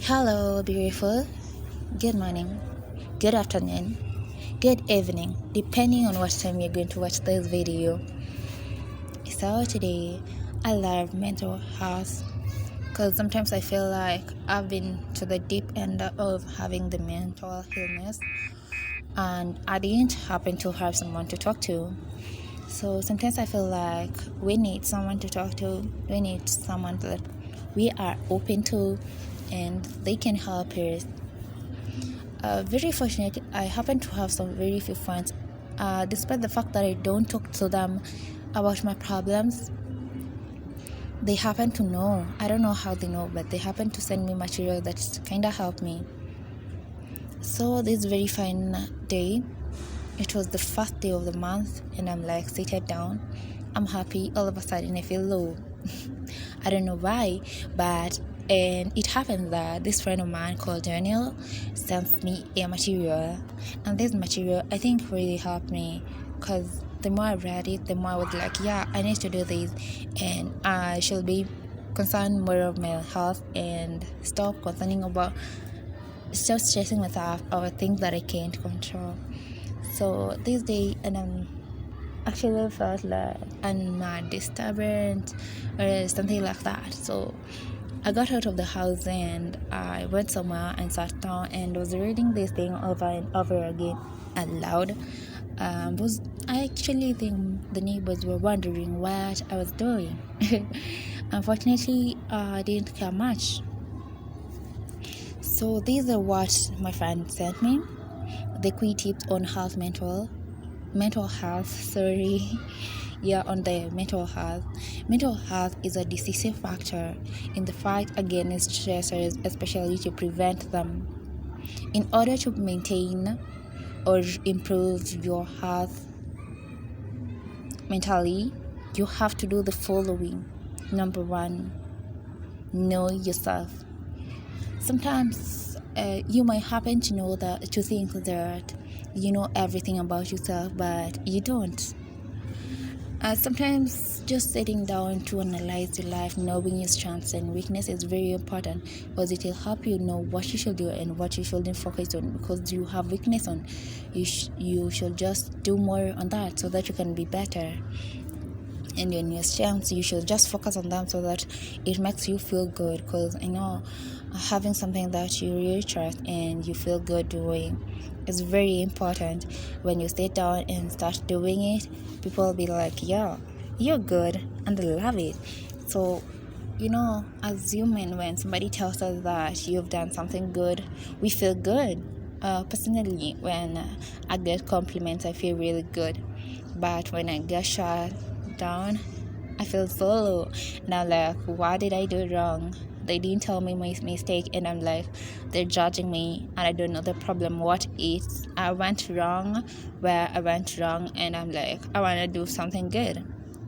Hello, beautiful. Good morning, good afternoon, good evening, depending on what time you're going to watch this video. So, today I love mental health because sometimes I feel like I've been to the deep end of having the mental illness and I didn't happen to have someone to talk to. So, sometimes I feel like we need someone to talk to, we need someone that we are open to and they can help us. Very fortunate, I happen to have some very few friends. Despite the fact that I don't talk to them about my problems, they happen to know. I don't know how they know, but they happen to send me material that kind of helped me. So this very fine day, it was the first day of the month, and I'm like seated down. I'm happy. All of a sudden, I feel low. I don't know why, but and it happened that this friend of mine called Daniel sent me a material, and this material I think really helped me because the more I read it, the more I was like, yeah, I need to do this, and I should be concerned more of my health and stop stressing myself over things that I can't control. So this day, and I'm actually felt like I'm not disturbance or something like that. So I got out of the house and I went somewhere and sat down and was reading this thing over and over again aloud. Was I actually think the neighbors were wondering what I was doing. Unfortunately, I didn't care much. So these are what my friend sent me. The quick tips on mental health. On the mental health is a decisive factor in the fight against stressors, especially to prevent them. In order to maintain or improve your health mentally, you have to do the following. Number one, know yourself. Sometimes you might happen to think that you know everything about yourself, but you don't. Sometimes just sitting down to analyze your life, knowing your strengths and weaknesses is very important because it will help you know what you should do and what you shouldn't focus on. Because you have weakness on, you should just do more on that so that you can be better. And in your strengths, you should just focus on them so that it makes you feel good. Because I know having something that you really trust and you feel good doing is very important. When you sit down and start doing it, people will be like, yeah, you're good, and they love it. So as human, when somebody tells us that you've done something good, we feel good. Personally, when I get compliments, I feel really good. But when I get shot down, I feel so low, and I'm like, what did I do wrong? They didn't tell me my mistake, and I'm like, they're judging me, and I don't know the problem. What is I went wrong, where I went wrong, and I'm like, I want to do something good.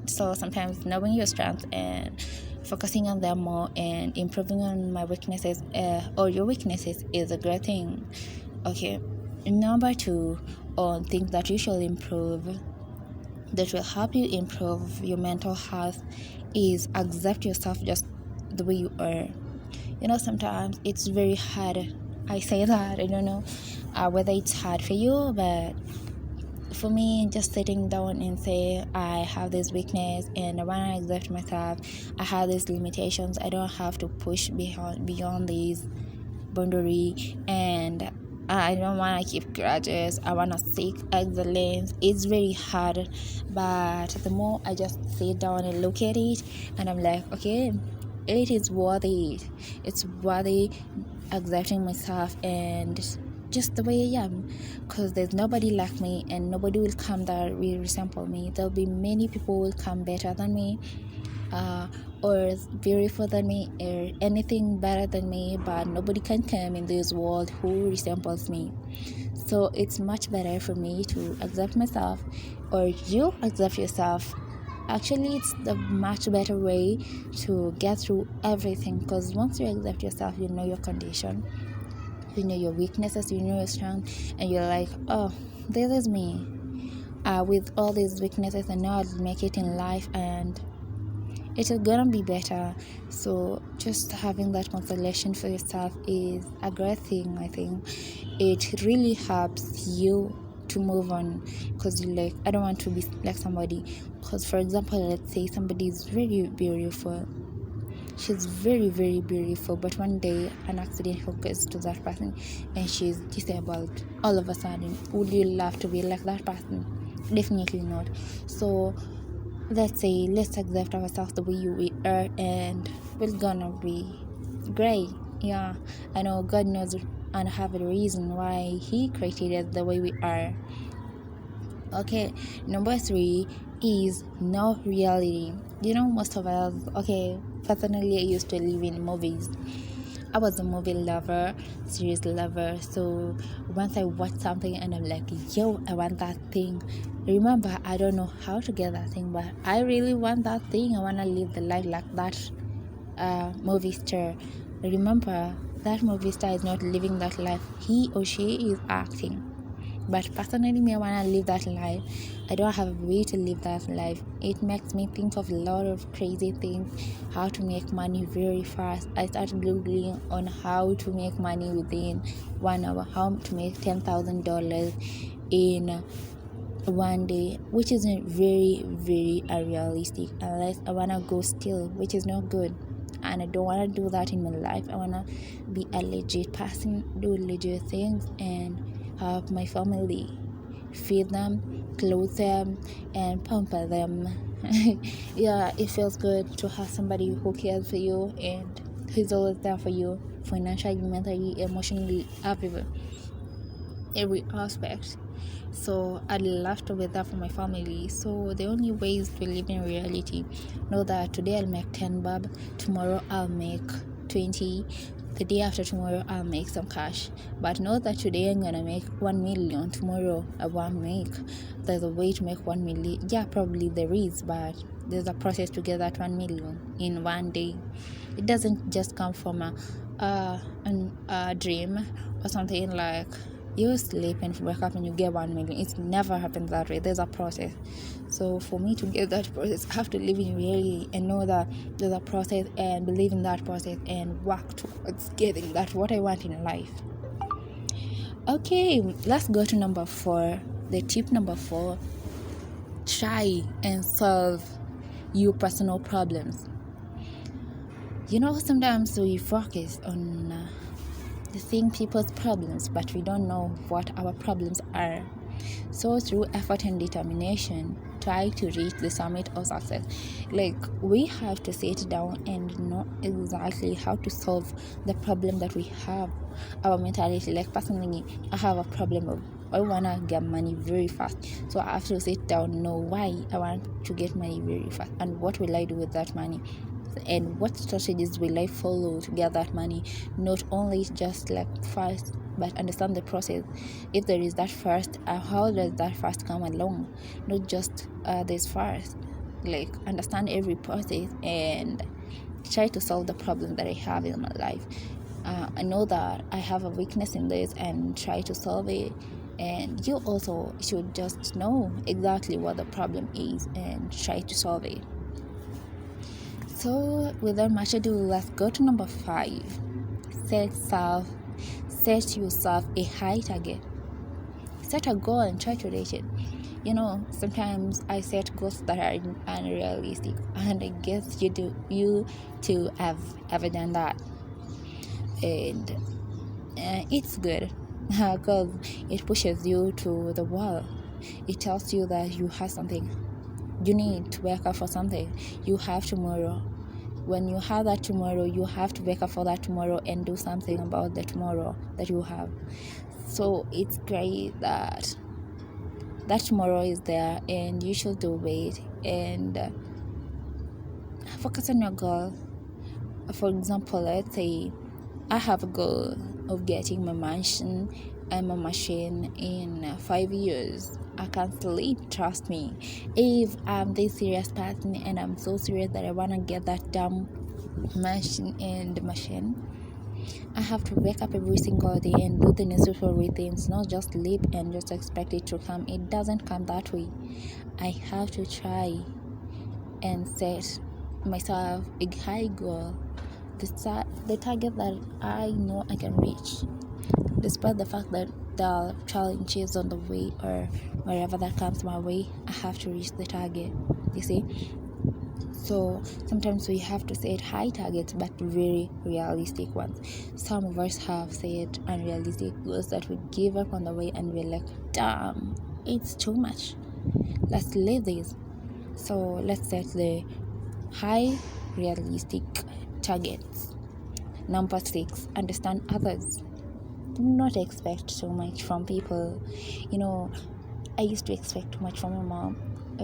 So sometimes knowing your strengths and focusing on them more and improving on my weaknesses or your weaknesses is a great thing. Okay, number 2, on things that you should improve that will help you improve your mental health is accept yourself just the way you are. Sometimes it's very hard. I say that I don't know whether it's hard for you, but for me, just sitting down and say I have this weakness and I want to accept myself, I have these limitations, I don't have to push beyond these boundary, and I don't want to keep grudges. I want to seek excellence. It's very hard, but the more I just sit down and look at it, and I'm like, okay, it is worth it. It's worthy accepting myself and just the way I am, because there's nobody like me, and nobody will come that will resemble me. There'll be many people who will come better than me. Or beautiful than me or anything better than me, but nobody can come in this world who resembles me. So it's much better for me to accept myself, or you accept yourself. Actually, it's the much better way to get through everything, because once you accept yourself, you know your condition, you know your weaknesses, you know your strength, and you're like, oh, this is me with all these weaknesses, and now I'll make it in life, and it is gonna be better. So just having that consolation for yourself is a great thing. I think it really helps you to move on, because you like, I don't want to be like somebody, because for example, let's say somebody is very beautiful, she's very very beautiful, but one day an accident occurs to that person and she's disabled. All of a sudden, would you love to be like that person? Definitely not. So let's accept ourselves the way we are, and we're gonna be great. Yeah, I know God knows and have a reason why He created us the way we are. Okay, number 3 is no reality. Most of us, okay, personally, I used to live in movies. I was a movie lover, series lover. So once I watch something and I'm like, yo, I want that thing. Remember, I don't know how to get that thing, but I really want that thing. I want to live the life like that movie star. Remember, that movie star is not living that life. He or she is acting. But personally, me, I want to live that life. I don't have a way to live that life. It makes me think of a lot of crazy things, how to make money very fast. I started googling on how to make money within 1 hour, how to make $10,000 in one day, which isn't very, very unrealistic unless I want to go still, which is not good. And I don't want to do that in my life. I want to be a legit person, do legit things, and help my family, feed them, clothe them, and pamper them. Yeah, it feels good to have somebody who cares for you and who's always there for you, financially, mentally, emotionally, every aspect. So I'd love to be there for my family. So the only way is to live in reality. Know that today I'll make 10 bob, tomorrow I'll make 20, the day after tomorrow I'll make some cash. But know that today I'm gonna make 1 million, tomorrow I won't make. There's a way to make 1 million. Yeah, probably there is, but there's a process to get that 1 million in one day. It doesn't just come from a dream or something like you sleep and wake up and you get 1 million. It never happens that way. There's a process. So for me to get that process, I have to live in reality and know that there's a process and believe in that process and work towards getting that what I want in life. Okay, let's go to number 4. The tip number 4: try and solve your personal problems. Sometimes we focus on the thing people's problems, but we don't know what our problems are. So through effort and determination, try to reach the summit of success. Like, we have to sit down and know exactly how to solve the problem that we have. Our mentality, like personally, I have a problem of I want to get money very fast. So I have to sit down, know why I want to get money very fast and what will I do with that money. And what strategies will I follow to get that money? Not only just like first, but understand the process. If there is that first, how does that first come along? Not just this first. Like, understand every process and try to solve the problem that I have in my life. I know that I have a weakness in this and try to solve it. And you also should just know exactly what the problem is and try to solve it. So without much ado, let's go to number 5. Set yourself a high target. Set a goal and try to reach it. Sometimes I set goals that are unrealistic, and I guess you too have ever done that. And it's good because it pushes you to the wall. It tells you that you have something. You need to wake up for something. You have tomorrow. When you have that tomorrow, you have to wake up for that tomorrow and do something about the tomorrow that you have. So it's great that tomorrow is there and you should do it and focus on your goal. For example, let's say I have a goal of getting my mansion and my machine in 5 years. I can't sleep, trust me. If I'm this serious person and I'm so serious that I want to get that damn mansion and machine, I have to wake up every single day and do the necessary things, not just sleep and just expect it to come. It doesn't come that way. I have to try and set myself a high goal, the target that I know I can reach, despite the fact that there are challenges on the way or wherever that comes my way. I have to reach the target, you see. So sometimes we have to set high targets but very realistic ones. Some of us have set unrealistic goals that we give up on the way and we're like, damn, it's too much, let's leave this. So let's set the high realistic targets. Number 6, understand others. Do not expect too much from people. I used to expect too much from my mom,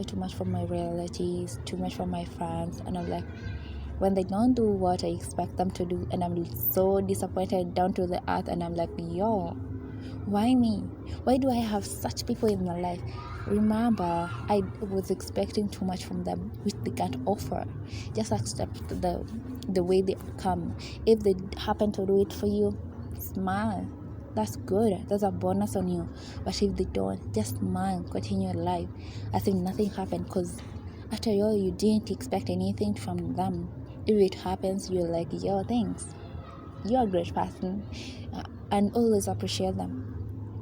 too much from my relatives, too much from my friends, and I'm like, when they don't do what I expect them to do, and I'm so disappointed down to the earth, and I'm like, yo, why me? Why do I have such people in my life? Remember, I was expecting too much from them, which they can't offer. Just accept the way they come. If they happen to do it for you, smile. That's good. That's a bonus on you. But if they don't, just smile. Continue your life as if nothing happened. Because after all, you didn't expect anything from them. If it happens, you're like, yo, thanks. You're a great person. And always appreciate them.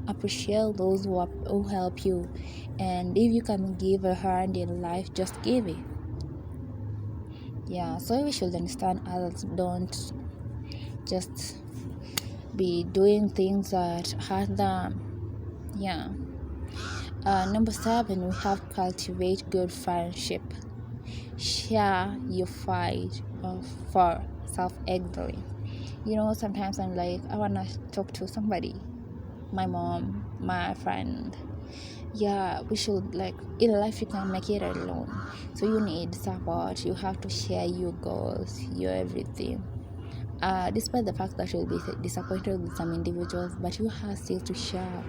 Appreciate those who help you. And if you can give a hand in life, just give it. Yeah, so we should understand others. Don't just be doing things that hurt them. Yeah. Number 7, we have cultivate good friendship. Share your fight for self-excellence. Sometimes I'm like, I wanna talk to somebody, my mom, my friend. Yeah, we should, like, in life you can't make it alone, so you need support. You have to share your goals, your everything. Despite the fact that you'll be disappointed with some individuals, but you have still to share.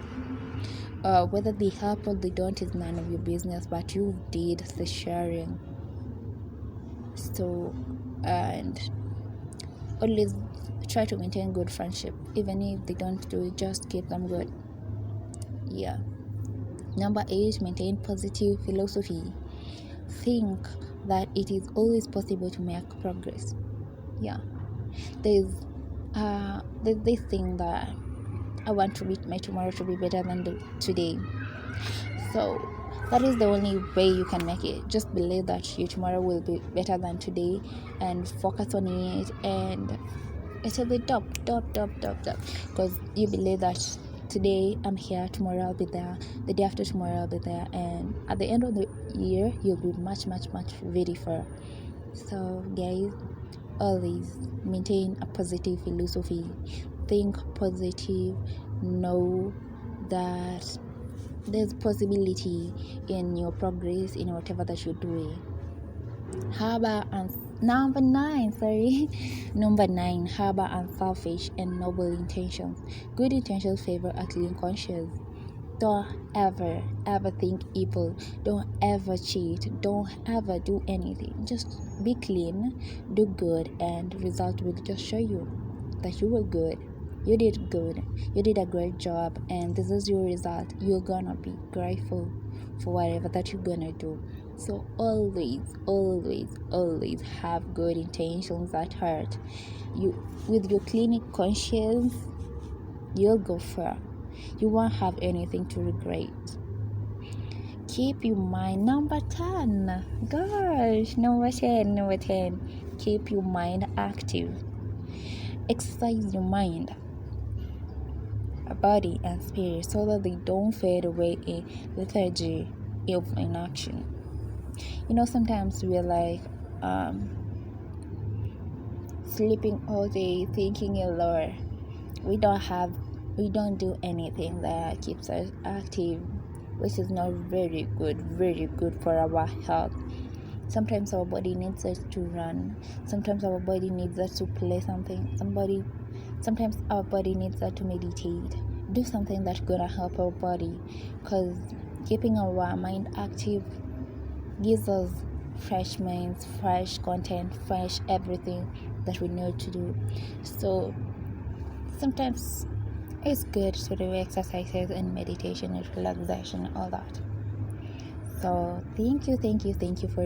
Whether they help or they don't is none of your business, but you did the sharing. So, and always try to maintain good friendship. Even if they don't do it, just keep them good. Yeah. Number 8, maintain positive philosophy. Think that it is always possible to make progress. Yeah. There's this thing that I want my tomorrow to be better than today. So that is the only way you can make it. Just believe that your tomorrow will be better than today, and focus on it, and it will be top. Because you believe that today I'm here, tomorrow I'll be there, the day after tomorrow I'll be there, and at the end of the year you'll be much very far. So guys, always maintain a positive philosophy. Think positive. Know that there's possibility in your progress, in whatever that you're doing. Number 9, harbor unselfish and noble intentions. Good intentions favor a clean conscience. Don't ever think evil. Don't ever cheat. Don't ever do anything. Just be clean, do good, and result will just show you that you were good. You did good. You did a great job, and this is your result. You're gonna be grateful for whatever that you're gonna do. So always have good intentions at heart. With your clean conscience, you'll go far. You won't have anything to regret. Keep your mind. Number 10. Gosh, number 10. Keep your mind active. Exercise your mind, body, and spirit so that they don't fade away in lethargy of inaction. Sometimes we're like sleeping all day, thinking a lot. We don't do anything that keeps us active, which is not very good for our health. Sometimes our body needs us to run. Sometimes our body needs us to play something. Sometimes our body needs us to meditate. Do something that's gonna help our body, because keeping our mind active gives us fresh minds, fresh content, fresh everything that we need to do. So sometimes it's good to do exercises and meditation and relaxation, all that. So thank you for